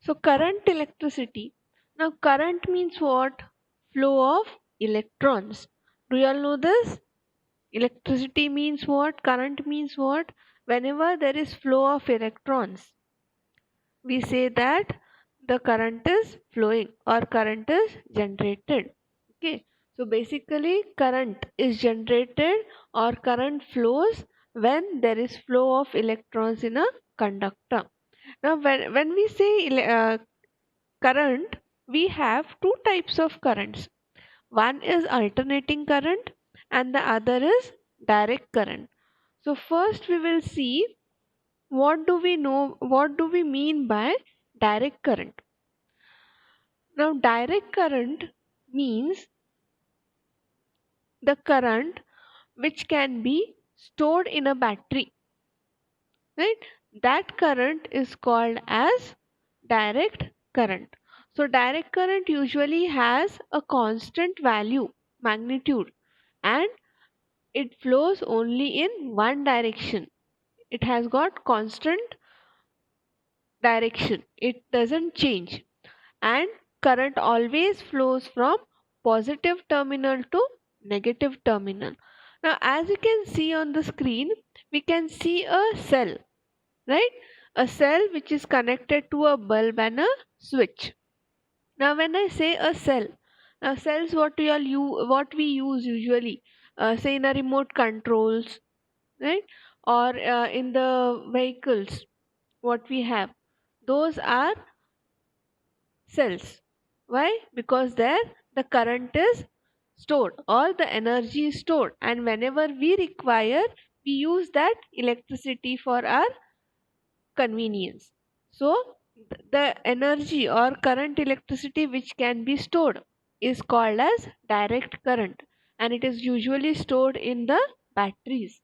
So current electricity. Now current means what? Flow of electrons. Do you all know this? Electricity means what? Current means what? Whenever there is flow of electrons, we say that the current is flowing or current is generated. Okay. So basically current is generated or current flows when there is flow of electrons in a conductor. Now when we say current, we have two types of currents. One is alternating current and the other is direct current. So first we will see what do we mean by direct current. Now direct current means the current which can be stored in a battery, right? That current is called as direct current. So direct current usually has a constant value, magnitude, and it flows only in one direction. It has got constant direction. It doesn't change. And current always flows from positive terminal to negative terminal. Now as you can see on the screen, we can see a cell, right? A cell which is connected to a bulb and a switch. Now when I say a cell, now cells what we use usually, say in a remote controls, right? Or in the vehicles, what we have, those are cells. Why? Because there the current is stored or the energy is stored, and whenever we require, we use that electricity for our convenience. So, the energy or current electricity which can be stored is called as direct current, and it is usually stored in the batteries.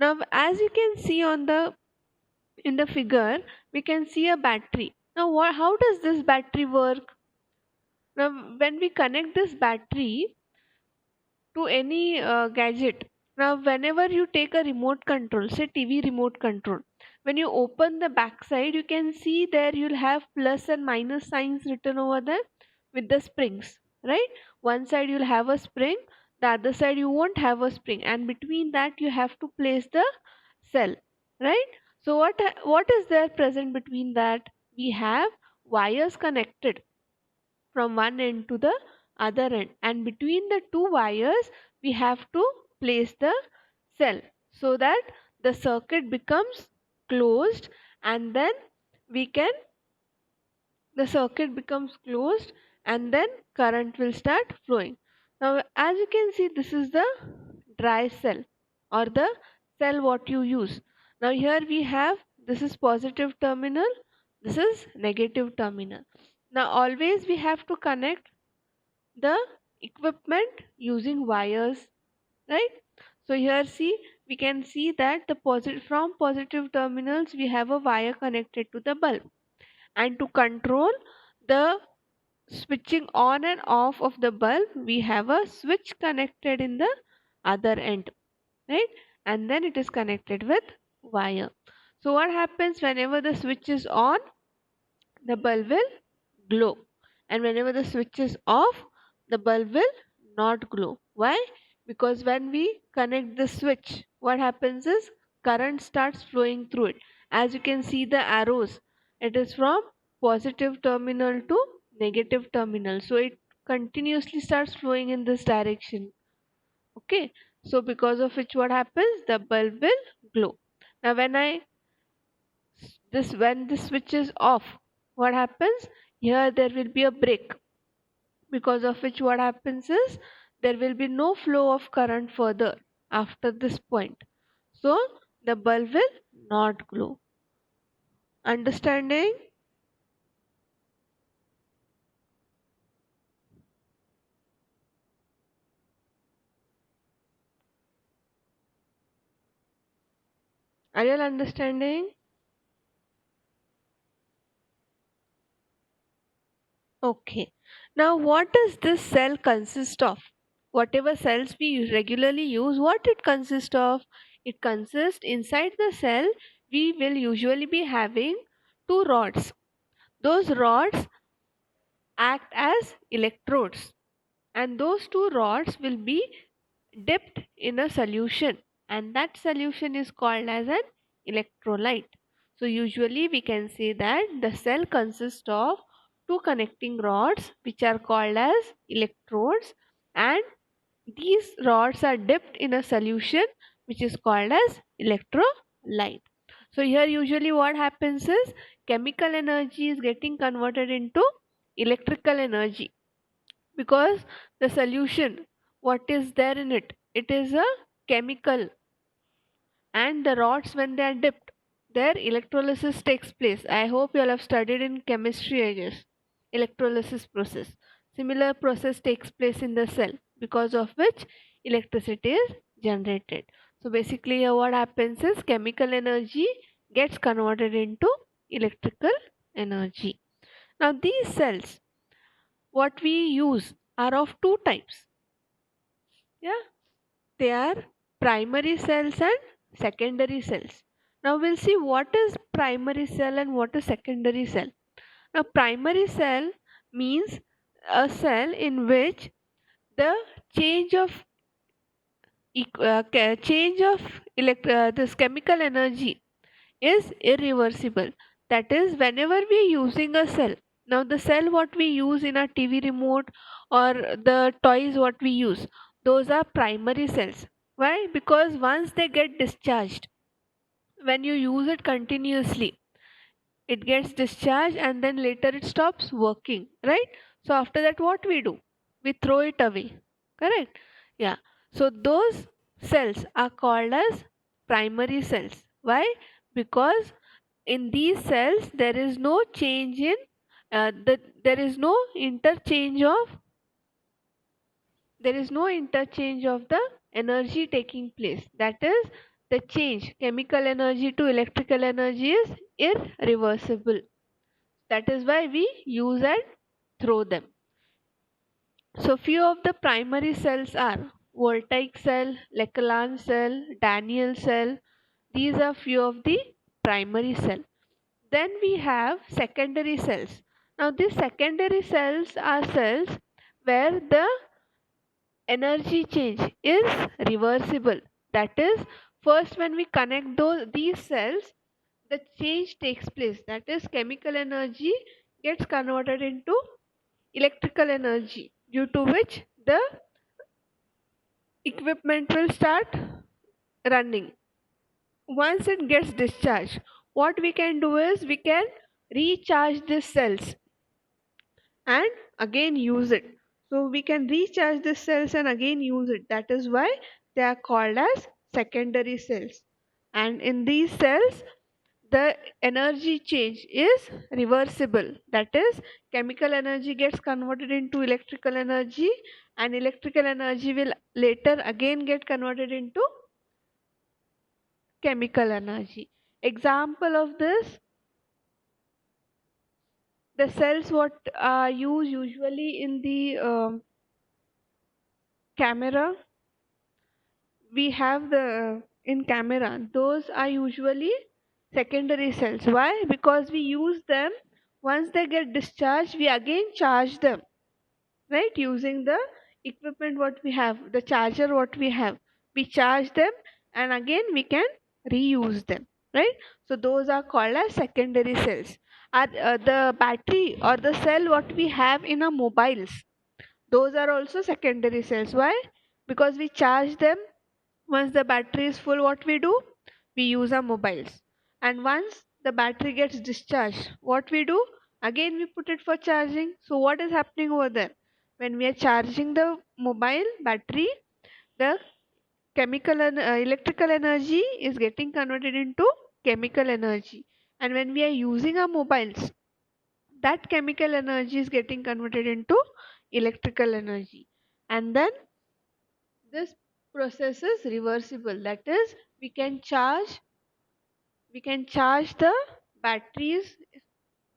Now, as you can see on the in the figure, we can see a battery. Now, how does this battery work? Now, when we connect this battery to any gadget, now whenever you take a remote control, say TV remote control, when you open the back side, you can see there you'll have plus and minus signs written over there with the springs, right? One side you'll have a spring, the other side you won't have a spring, and between that you have to place the cell, right? So what is there present between that? We have wires connected from one end to the other end, and between the two wires we have to place the cell so that the circuit becomes closed, and then we can the circuit becomes closed and then current will start flowing. Now as you can see, this is the dry cell or the cell what you use. Now here we have, this is positive terminal, this is negative terminal. Now always we have to connect the equipment using wires, right? So here see, we can see that the positive, from positive terminals we have a wire connected to the bulb, and to control the switching on and off of the bulb we have a switch connected in the other end, right? And then it is connected with wire. So what happens, whenever the switch is on, the bulb will glow, and whenever the switch is off, the bulb will not glow. Why? Because when we connect the switch, what happens is current starts flowing through it. As you can see the arrows, it is from positive terminal to negative terminal, so it continuously starts flowing in this direction. Okay, so because of which what happens, the bulb will glow. Now when the switch is off, what happens, here there will be a break, because of which what happens is there will be no flow of current further after this point, so the bulb will not glow. Understanding? Are you all understanding? Okay. Now what does this cell consist of? Whatever cells we regularly use, what it consists of? It consists, inside the cell we will usually be having two rods. Those rods act as electrodes, and those two rods will be dipped in a solution, and that solution is called as an electrolyte. So usually we can say that the cell consists of two connecting rods which are called as electrodes, and these rods are dipped in a solution which is called as electrolyte. So here usually what happens is chemical energy is getting converted into electrical energy, because the solution, what is there in it, it is a chemical, and the rods, when they are dipped, their electrolysis takes place. I hope you all have studied in chemistry, I guess, electrolysis process. Similar process takes place in the cell, because of which electricity is generated. So basically here what happens is chemical energy gets converted into electrical energy. Now these cells, what we use, are of two types. Yeah, they are primary cells and secondary cells. Now we'll see what is primary cell and what is secondary cell. Now primary cell means a cell in which the change of this chemical energy is irreversible. That is, whenever we are using a cell, now the cell what we use in a TV remote or the toys what we use, those are primary cells. Why? Because once they get discharged, when you use it continuously, it gets discharged and then later it stops working, right? So after that, what we do? We throw it away, correct? Yeah. So those cells are called as primary cells. Why? Because in these cells there is no change in there is no interchange of the energy taking place. That is, the change chemical energy to electrical energy is irreversible. That is why we use and throw them. So few of the primary cells are voltaic cell, Lacalan cell, Daniel cell. These are few of the primary cell. Then we have secondary cells. Now these secondary cells are cells where the energy change is reversible. That is, first when we connect these cells, the change takes place. That is, chemical energy gets converted into electrical energy, due to which the equipment will start running. Once it gets discharged, what we can do is we can recharge these cells and again use it. So we can recharge the cells and again use it. That is why they are called as secondary cells. And in these cells, the energy change is reversible. That is, chemical energy gets converted into electrical energy, and electrical energy will later again get converted into chemical energy. Example of this, the cells what are used usually in the camera, we have the in camera, those are usually secondary cells. Why? Because we use them, once they get discharged we again charge them, right? Using the equipment what we have, the charger what we have, we charge them and again we can reuse them, right? So those are called as secondary cells. The battery or the cell what we have in our mobiles, those are also secondary cells. Why? Because we charge them. Once the battery is full, what we do? We use our mobiles. And once the battery gets discharged, what we do? Again, we put it for charging. So, what is happening over there? When we are charging the mobile battery, the electrical energy is getting converted into chemical energy. And when we are using our mobiles, that chemical energy is getting converted into electrical energy. And then this process is reversible. That is, we can charge the batteries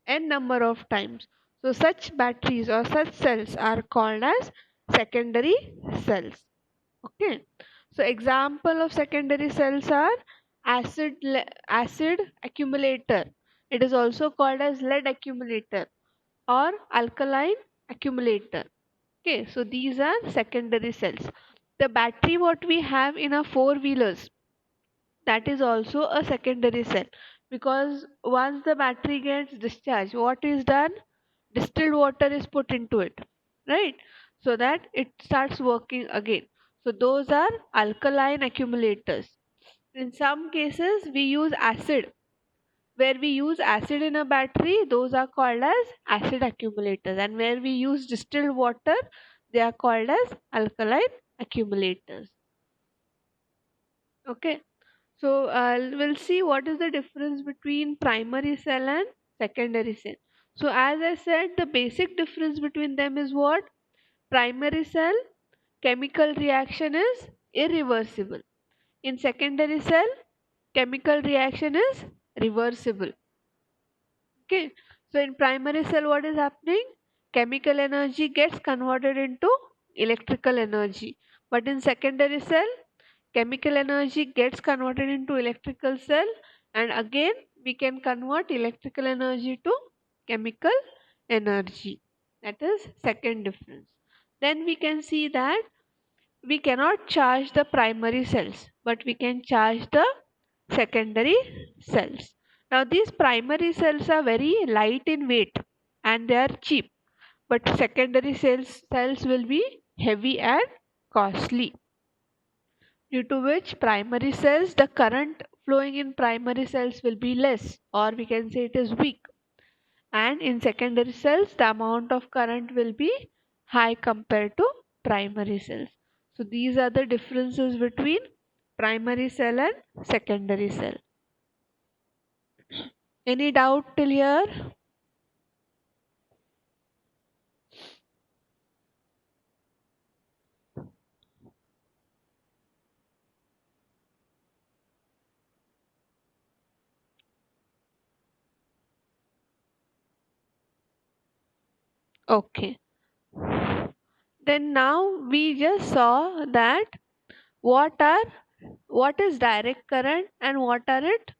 n number of times. So such batteries or such cells are called as secondary cells. Okay. So example of secondary cells are acid accumulator. It is also called as lead accumulator or alkaline accumulator. Okay, so these are secondary cells. The battery what we have in our four wheelers, that is also a secondary cell, because once the battery gets discharged, what is done? Distilled water is put into it, right? So that it starts working again. So those are alkaline accumulators. In some cases we use acid. Where we use acid in a battery, those are called as acid accumulators, and where we use distilled water, they are called as alkaline accumulators. Okay, so we'll see what is the difference between primary cell and secondary cell. So as I said, the basic difference between them is what? Primary cell chemical reaction is irreversible. In secondary cell, chemical reaction is reversible. Okay, so in primary cell, what is happening? Chemical energy gets converted into electrical energy. But in secondary cell, chemical energy gets converted into electrical cell, and again we can convert electrical energy to chemical energy. That is second difference. Then we can see that we cannot charge the primary cells, but we can charge the secondary cells. Now these primary cells are very light in weight and they are cheap, but secondary cells will be heavy and costly, due to which primary cells, the current flowing in primary cells will be less, or we can say it is weak, and in secondary cells the amount of current will be high compared to primary cells. So these are the differences between primary cell and secondary cell. Any doubt till here? Okay, then now we just saw that what are what is direct current and what are its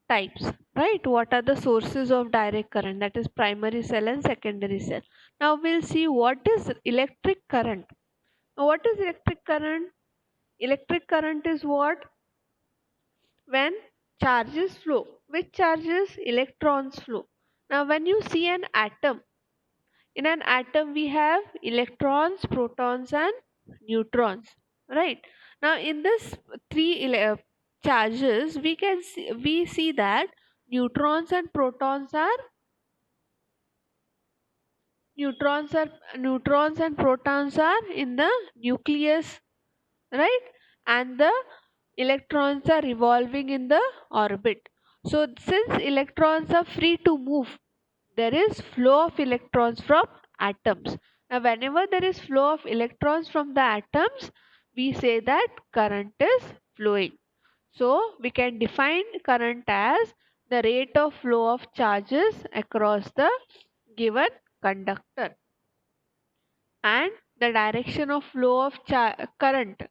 types, right? What are the sources of direct current, that is primary cell and secondary cell. Now we'll see what is electric current. Now, what is electric current? Electric current is what? When charges flow. Which charges? Electrons flow. Now when you see an atom, in an atom we have electrons, protons and neutrons, right? Now in this charges, we see that neutrons and protons are neutrons and protons are in the nucleus, right? And the electrons are revolving in the orbit. So since electrons are free to move, there is flow of electrons from atoms. Now whenever there is flow of electrons from the atoms, we say that current is flowing. So we can define current as the rate of flow of charges across the given conductor, and the direction of flow of current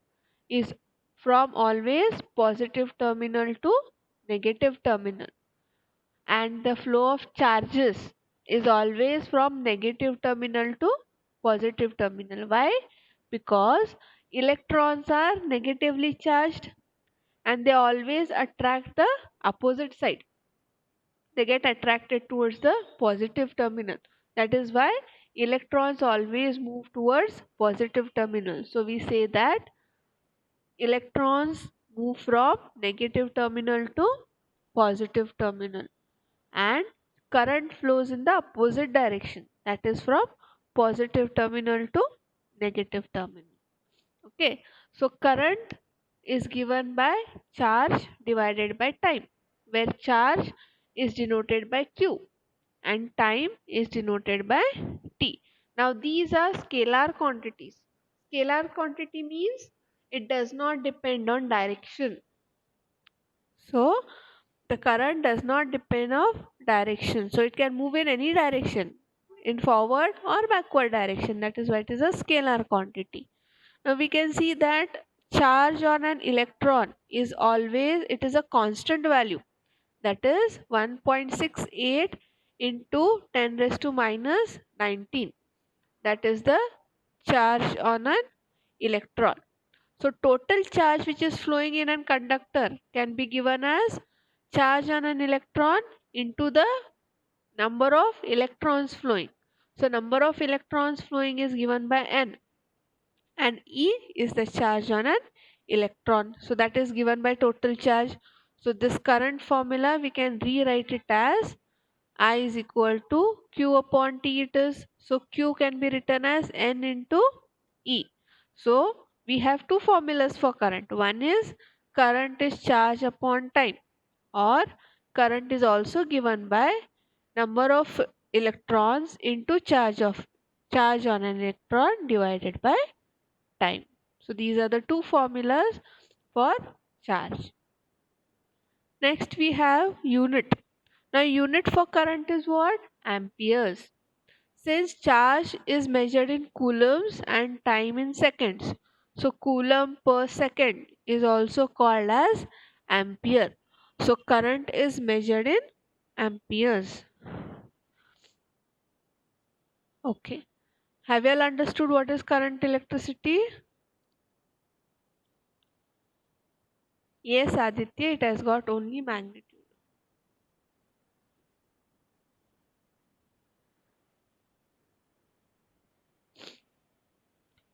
is from always positive terminal to negative terminal, and the flow of charges is always from negative terminal to positive terminal. Why? Because electrons are negatively charged and they always attract the opposite side. They get attracted towards the positive terminal. That is why electrons always move towards positive terminal. So we say that electrons move from negative terminal to positive terminal, and current flows in the opposite direction, that is from positive terminal to negative terminal. Okay, so current is given by charge divided by time, where charge is denoted by q and time is denoted by t. Now these are scalar quantities. Scalar quantity means it does not depend on direction. So the current does not depend on direction. So it can move in any direction, in forward or backward direction. That is why it is a scalar quantity. Now we can see that charge on an electron is always, it is a constant value. that is 1.68 into 10 raised to minus 19. That is the charge on an electron. So total charge which is flowing in a conductor can be given as charge on an electron into the number of electrons flowing. So number of electrons flowing is given by n, and E is the charge on an electron. So that is given by total charge. So this current formula we can rewrite it as I is equal to Q upon T it is. So Q can be written as N into E. So we have two formulas for current. One is current is charge upon time, or current is also given by number of electrons into charge on an electron divided by time. So these are the two formulas for charge. Next we have unit. Now unit for current is what? Amperes. Since charge is measured in coulombs and time in seconds, so coulomb per second is also called as ampere. So current is measured in amperes. Okay. Have you all understood what is current electricity? Yes, Aditya, it has got only magnitude.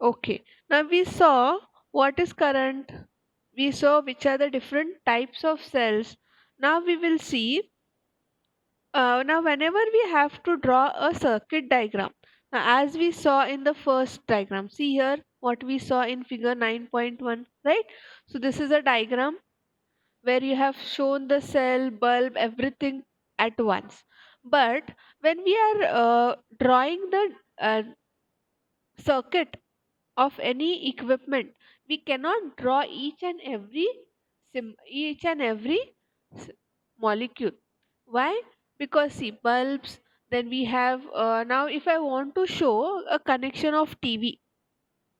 Okay. Now we saw what is current. We saw which are the different types of cells. Now we will see. Now whenever we have to draw a circuit diagram, now as we saw in the first diagram, see here what we saw in figure 9.1, right? So this is a diagram where you have shown the cell, bulb, everything at once. But when we are drawing the circuit of any equipment, we cannot draw each and every s- molecule. Why? Because see bulbs, then we have now if I want to show a connection of TV,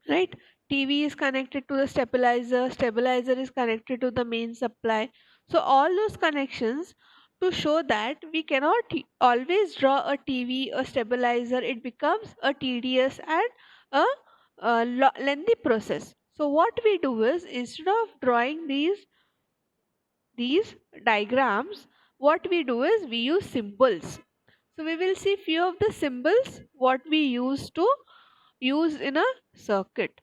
right? TV is connected to the stabilizer, stabilizer is connected to the main supply. So all those connections, to show that we cannot always draw a TV, a stabilizer, it becomes a tedious and a lengthy process. So what we do is, instead of drawing these diagrams, what we do is we use symbols. So we will see few of the symbols what we use in a circuit.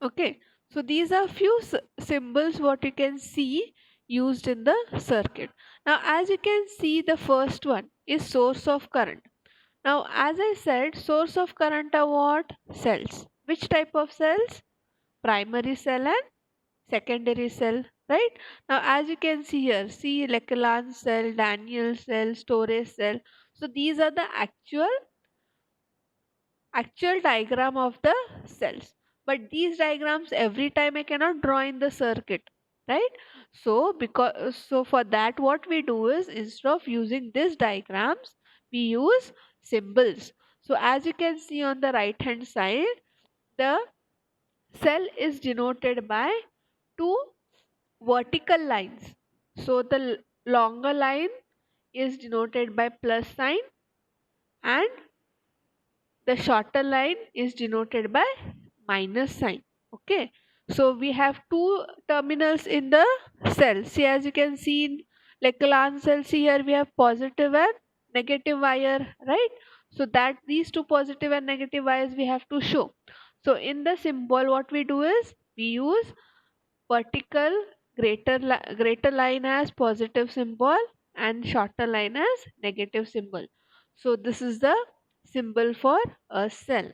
Okay, so these are few symbols what you can see used in the circuit. Now, as you can see, the first one is source of current. Now, as I said, source of current are what? Cells. Which type of cells? Primary cell and secondary cell, right? Now, as you can see here, see Lekeland cell, Daniel cell, storage cell. So these are the actual diagram of the cells, but these diagrams every time I cannot draw in the circuit, right? So for that what we do is, instead of using these diagrams, we use symbols. So as you can see on the right hand side, the cell is denoted by two vertical lines. So the longer line is denoted by plus sign, and the shorter line is denoted by minus sign. Okay, so we have two terminals in the cell. See, as you can see in Lekeland cell, see here we have positive and negative wire, right? So that these two positive and negative wires we have to show. So in the symbol what we do is we use vertical greater line as positive symbol and shorter line as negative symbol. So this is the symbol for a cell.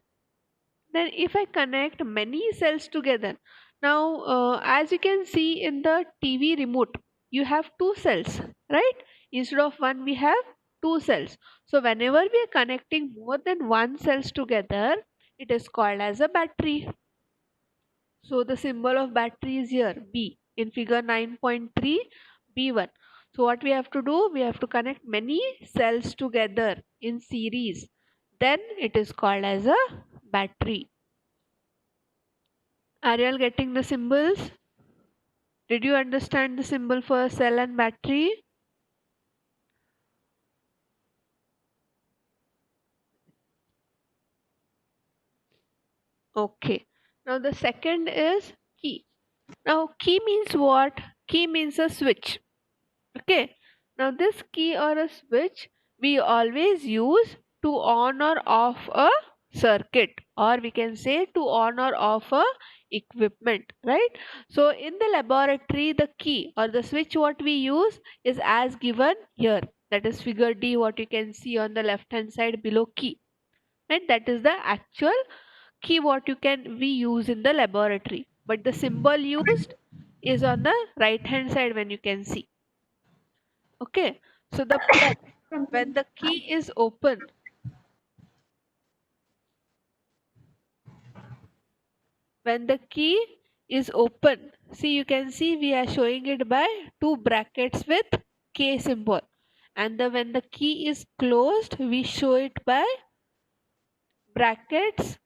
Then if I connect many cells together, now as you can see in the TV remote, you have two cells, right? Instead of one we have two cells. So whenever we are connecting more than one cells together, it is called as a battery. So the symbol of battery is here, B, in figure 9.3, B1. So what we have to do, we have to connect many cells together in series. Then it is called as a battery. Are you all getting the symbols? Did you understand the symbol for cell and battery? Okay. Now the second is key. Now key means what? Key means a switch. Okay. Now this key or a switch we always use to on or off a circuit, or we can say to on or off a equipment, right? So in the laboratory the key or the switch what we use is as given here. That is figure D what you can see on the left hand side below key. And that is the actual key what you can we use in the laboratory. But the symbol used is on the right hand side when you can see. Okay, so the when the key is open, when the key is open, see you can see we are showing it by two brackets with K symbol, and the when the key is closed, we show it by brackets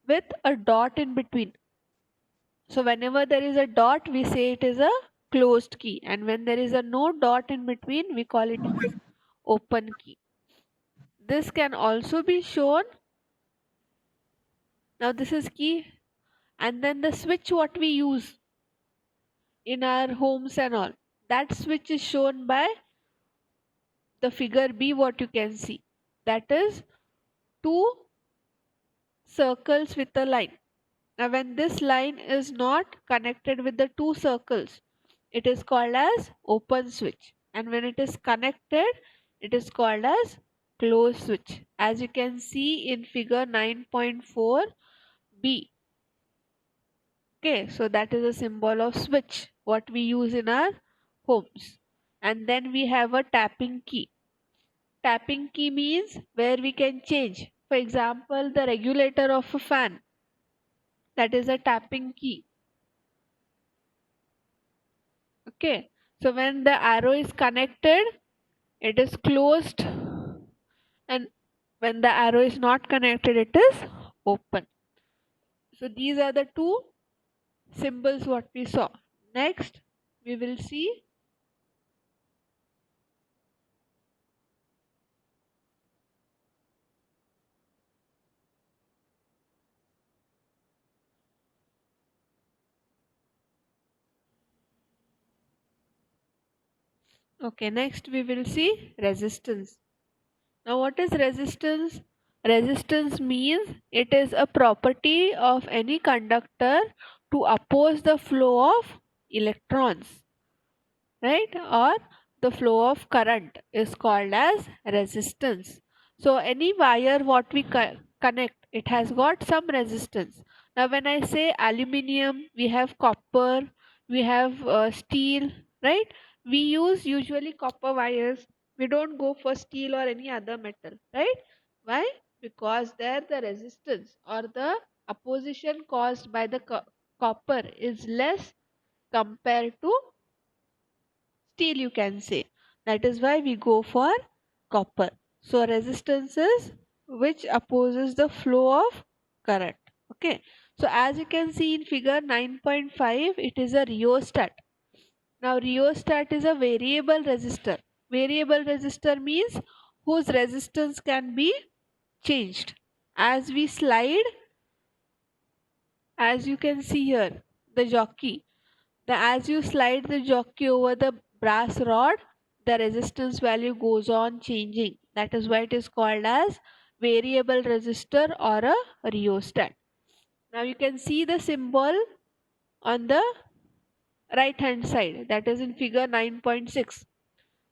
with a dot in between. So whenever there is a dot, we say it is a closed key, and when there is a no dot in between, we call it as open key. This can also be shown. Now this is key, and then the switch what we use in our homes and all, that switch is shown by the figure B what you can see. That is two circles with a line. Now when this line is not connected with the two circles, it is called as open switch, and when it is connected it is called as closed switch, as you can see in figure 9.4b. Okay, so that is a symbol of switch what we use in our homes. And then we have a tapping key. Tapping key means where we can change, for example the regulator of a fan, that is a tapping key. Okay, so when the arrow is connected it is closed, and when the arrow is not connected it is open. So these are the two symbols what we saw. Next we will see. Okay, next we will see resistance. Now what is resistance? Resistance means it is a property of any conductor to oppose the flow of electrons, right? Or the flow of current is called as resistance. So any wire what we connect, it has got some resistance. Now when I say aluminium, we have copper, we have steel, right? We use usually copper wires, we don't go for steel or any other metal, right? Why? Because there the resistance or the opposition caused by the copper is less compared to steel, you can say. That is why we go for copper. So resistance is which opposes the flow of current. Okay, so as you can see in figure 9.5, it is a rheostat. Now rheostat is a variable resistor. Variable resistor means whose resistance can be changed as we slide. As you can see here, the jockey, as you slide the jockey over the brass rod, the resistance value goes on changing. That is why it is called as variable resistor or a rheostat. Now you can see the symbol on the right hand side, that is in figure 9.6.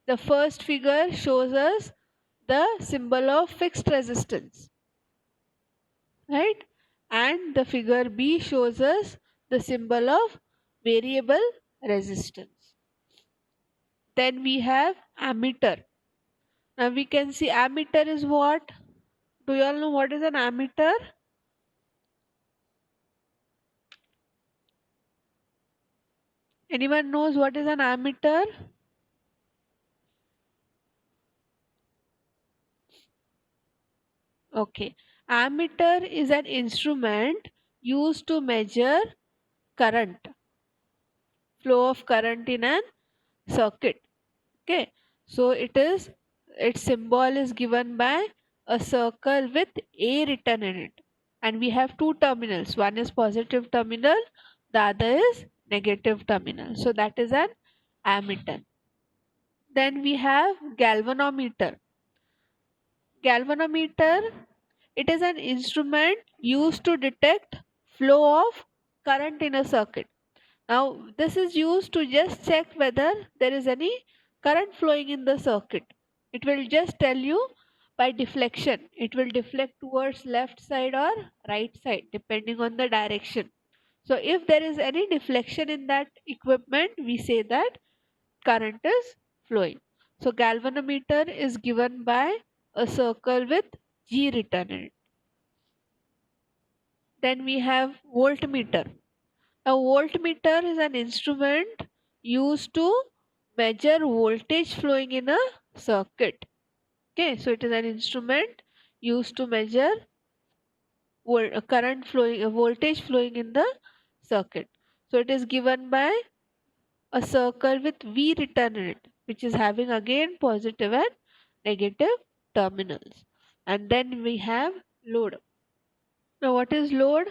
The first figure shows us the symbol of fixed resistance, right? And the figure B shows us the symbol of variable resistance. Then we have ammeter. Now we can see ammeter is what? Do you all know what is an ammeter? Anyone knows what is an ammeter? Okay. Ammeter is an instrument used to measure current, flow of current in an circuit. Okay. So its symbol is given by a circle with A written in it. and we have two terminals. One is positive terminal, the other is negative terminal. So that is an ammeter. Then we have galvanometer. Galvanometer, it is an instrument used to detect flow of current in a circuit. Now, this is used to just check whether there is any current flowing in the circuit. It will just tell you by deflection. It will deflect towards left side or right side depending on the direction. So, if there is any deflection in that equipment, we say that current is flowing. So, galvanometer is given by a circle with G written in it. Then we have voltmeter. A voltmeter is an instrument used to measure voltage flowing in a circuit. Okay, so it is an instrument used to measure current flowing, voltage flowing in the circuit. So it is given by a circle with V written in it, which is having again positive and negative terminals. And then we have load. Now, what is load?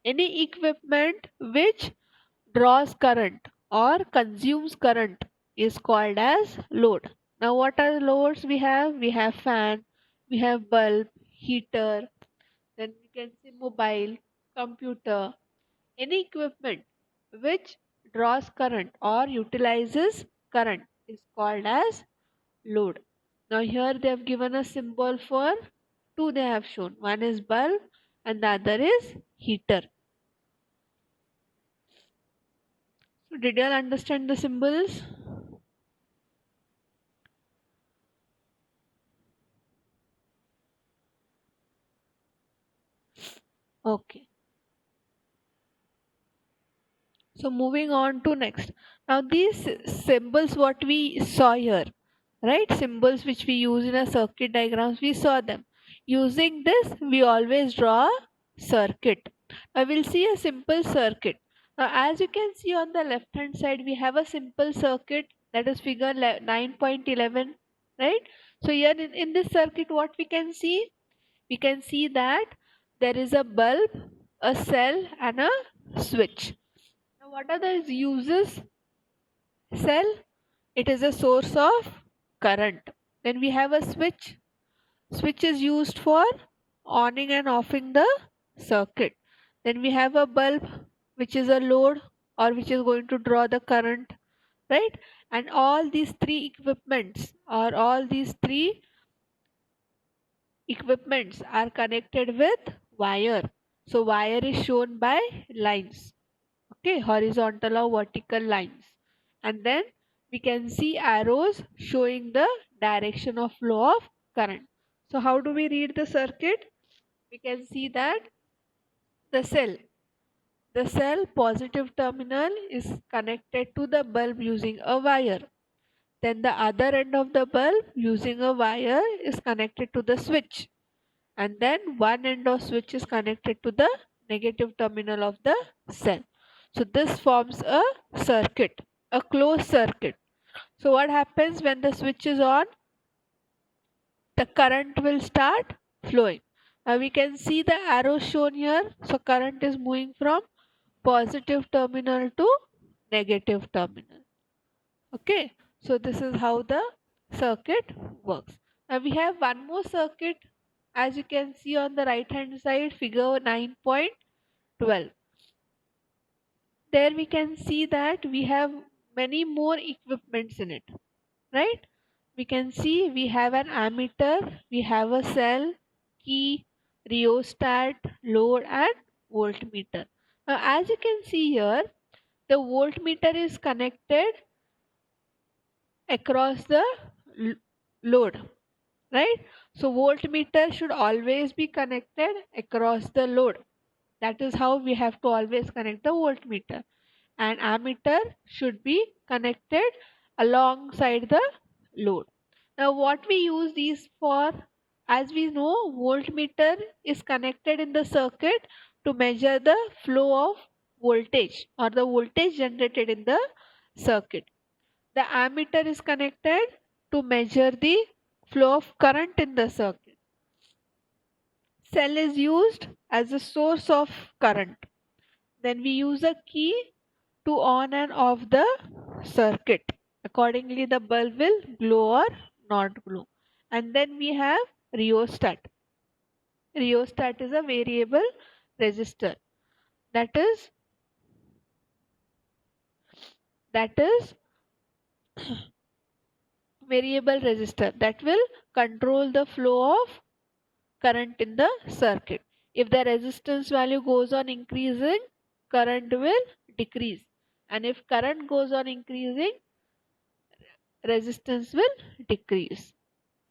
Any equipment which draws current or consumes current is called as load. Now, what are the loads we have? We have fan, we have bulb, heater, then we can say mobile, computer, any equipment which draws current or utilizes current is called as load. Now, here they have given a symbol for two they have shown. One is bulb and the other is heater. So, did you all understand the symbols? Okay. So moving on to next. Now these symbols what we saw here, right? Symbols which we use in a circuit diagrams, we saw them. Using this, we always draw a circuit. Now we'll see a simple circuit. Now as you can see on the left hand side, we have a simple circuit that is figure 9.11, right? So here in this circuit, what we can see? We can see that there is a bulb, a cell and a switch. Now, what are the uses? Cell, it is a source of current. Then we have a switch. Switch is used for onning and offing the circuit. Then we have a bulb, which is a load or which is going to draw the current, right? And all these three equipments or all these three equipments are connected with wire. So wire is shown by lines. Okay, horizontal or vertical lines, and then we can see arrows showing the direction of flow of current. So how do we read the circuit? We can see that the cell the cell positive terminal is connected to the bulb using a wire, then the other end of the bulb using a wire is connected to the switch, and then one end of switch is connected to the negative terminal of the cell. So this forms a circuit, a closed circuit. So what happens when the switch is on? The current will start flowing. Now we can see the arrow shown here. So current is moving from positive terminal to negative terminal. Okay, so this is how the circuit works. Now we have one more circuit, as you can see on the right hand side, figure 9.12. There we can see that we have many more equipments in it, right? We can see we have an ammeter, we have a cell, key, rheostat, load and voltmeter. Now as you can see here, the voltmeter is connected across the l- load, right? So voltmeter should always be connected across the load. That is how we have to always connect the voltmeter. And ammeter should be connected alongside the load. Now what we use these for? As we know, voltmeter is connected in the circuit to measure the flow of voltage or the voltage generated in the circuit. The ammeter is connected to measure the flow of current in the circuit. Cell is used as a source of current. Then we use a key to on and off the circuit. Accordingly, the bulb will glow or not glow. And then we have rheostat. Rheostat is a variable resistor. That is that is variable resistor that will control the flow of current in the circuit. If the resistance value goes on increasing, current will decrease. And if current goes on increasing, resistance will decrease.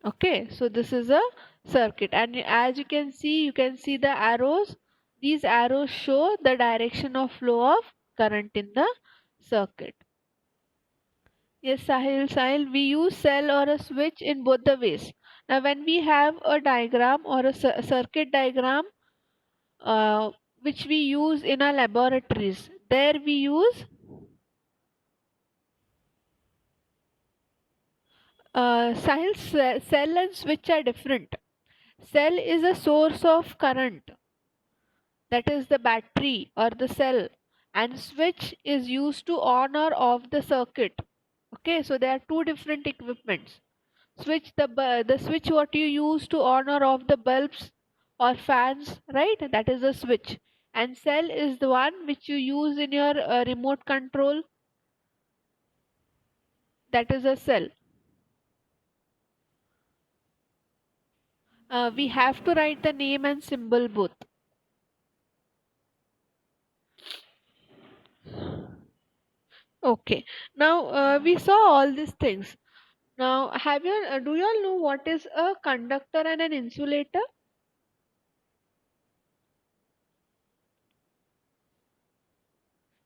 Okay, so this is a circuit, and as you can see the arrows. These arrows show the direction of flow of current in the circuit. Yes, Sahil, we use cell or a switch in both the ways. Now, when we have a diagram or a circuit diagram, which we use in our laboratories, there we use Sahil, cell and switch are different. Cell is a source of current, that is the battery or the cell, and switch is used to on or off the circuit. Okay, so there are two different equipments. Switch, the switch what you use to on or off the bulbs or fans, right? That is a switch. And cell is the one which you use in your remote control. That is a cell. We have to write the name and symbol both. Okay. Now we saw all these things. Now, do you all know what is a conductor and an insulator?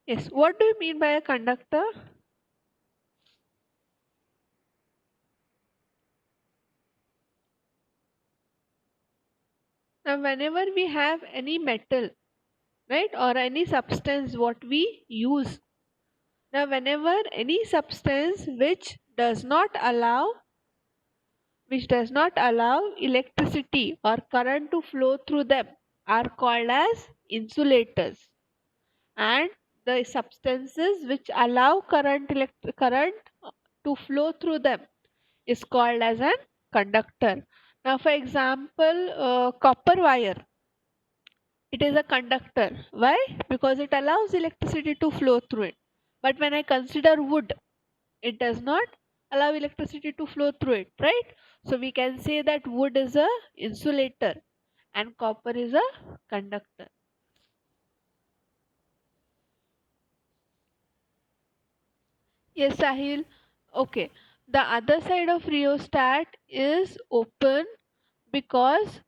Yes. What do you mean by a conductor? Now, whenever we have any metal, right, or any substance what we use. Now, whenever any substance which does not allow electricity or current to flow through them are called as insulators, and the substances which allow current to flow through them is called as an conductor. Now, for example, copper wire, it is a conductor. Why? Because it allows electricity to flow through it. But when I consider wood, it does not allow electricity to flow through it, right? So we can say that wood is a insulator and copper is a conductor. Yes, Sahil. Okay. The other side of rheostat is open because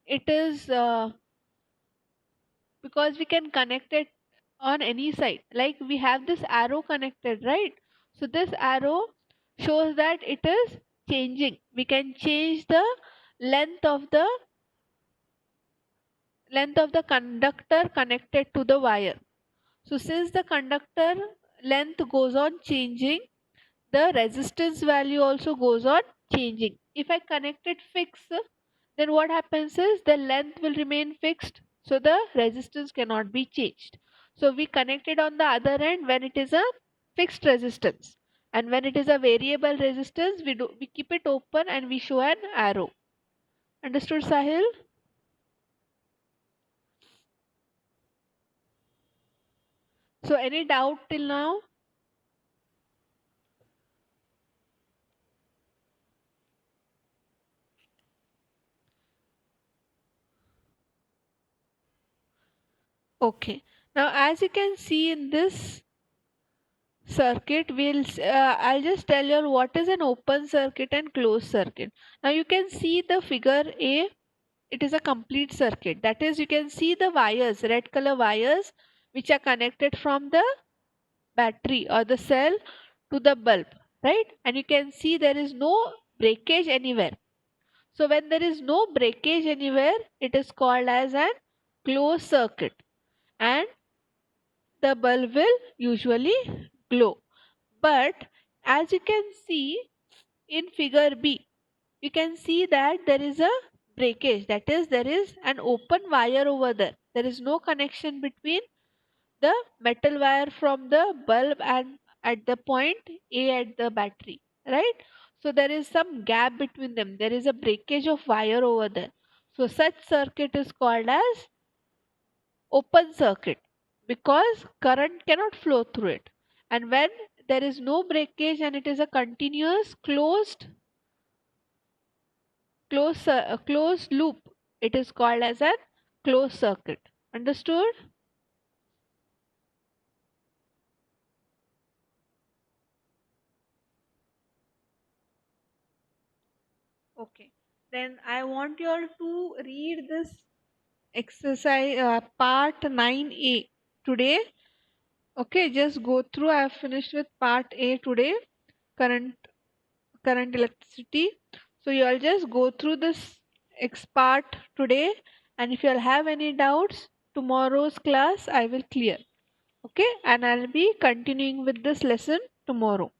it is because we can connect it on any side. Like we have this arrow connected, right? So this arrow shows that it is changing. We can change the length of the conductor connected to the wire. So since the conductor length goes on changing, the resistance value also goes on changing. If I connect it fixed, then what happens is the length will remain fixed, so the resistance cannot be changed. So we connect it on the other end when it is a fixed resistance, and when it is a variable resistance, we keep it open and we show an arrow. Understood, Sahil? So any doubt till now? Okay. Now as you can see in this circuit, I'll just tell you what is an open circuit and closed circuit. Now you can see the figure A, it is a complete circuit. That is, you can see the wires, red color wires, which are connected from the battery or the cell to the bulb, right? And you can see there is no breakage anywhere. So when there is no breakage anywhere, it is called as an closed circuit, and the bulb will usually glow. But as you can see in figure B, you can see that there is a breakage. That is, there is an open wire over there. There is no connection between the metal wire from the bulb and at the point A at the battery, right? So there is some gap between them. There is a breakage of wire over there. So such circuit is called as open circuit because current cannot flow through it. And when there is no breakage and it is a continuous closed loop, it is called as a closed circuit. Understood? Okay. Then I want you all to read this exercise part 9A today. Okay, just go through. I have finished with part A today, current current electricity. So you all just go through this X part today, and if you all have any doubts, tomorrow's class I will clear. Okay, and I'll be continuing with this lesson tomorrow.